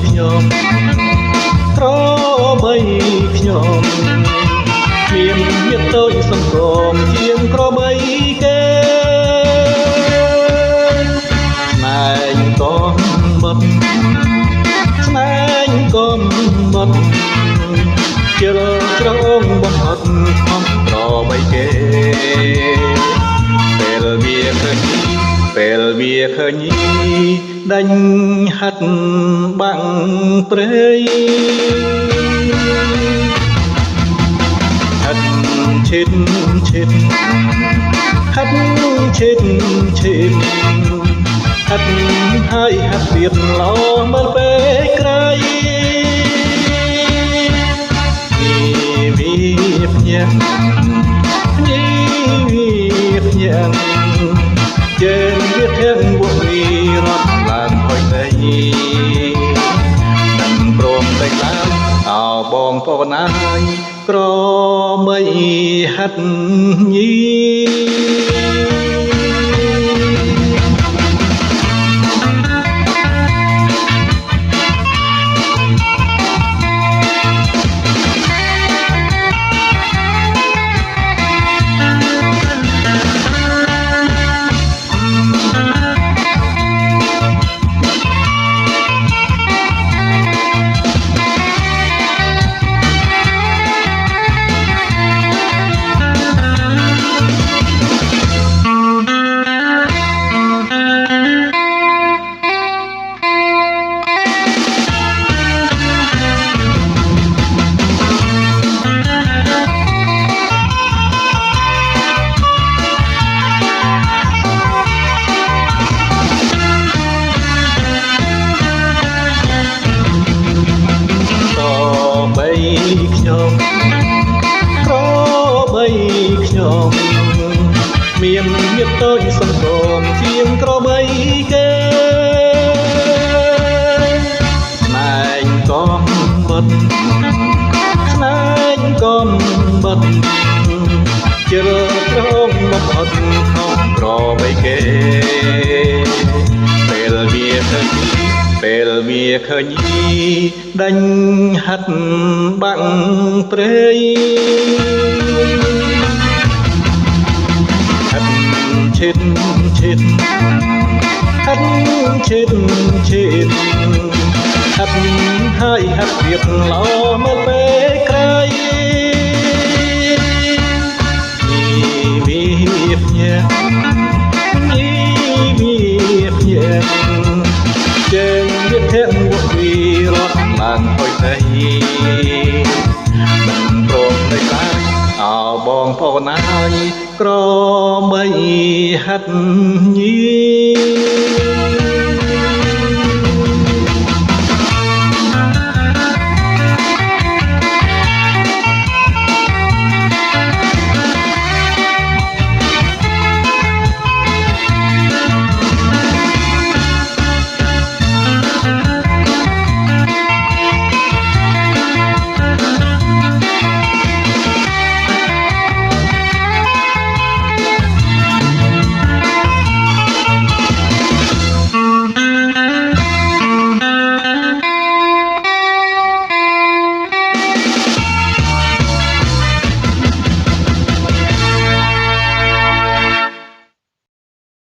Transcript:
ខ្ញុំក្របីខ្ញុំមានមានតូចសង្គមជាងក្របីគេស្នែងកំបត់ស្នែងកំបត់ជិលច្រងបំផុតខំក្របីគេពេលវាឃើញដេញហាត់បាំងព្រៃហាត់ឈិតហាត់ឈិតហាត់ហើយហាត់ទៀតឡោមើលពេលក្រៃវាភ្ញាក់ជើងវាធាងវក់វីរត់ឡើងហុយទៅមិនព្រមតែឡើងអោបងប្អូនអើយក្របីហាត់ញីខ្ញុំមានមានតូចសង្គមជាងក្របីគេស្នែងកំបត់ជិលត្រង់បំផុតខំក្របីគេពេលវាឃើញដេញហាត់បាំងព្រៃហាត់ឈិតហាត់ហើយហាត់ទៀតឡោមើលពេលក្រៃវាភ្ញាក់ជើងវាធាងវក់វីរត់ឡើងហុយទៅមិនព្រមតែឡើងអោបងប្អូនអើយក្របីហាត់ញី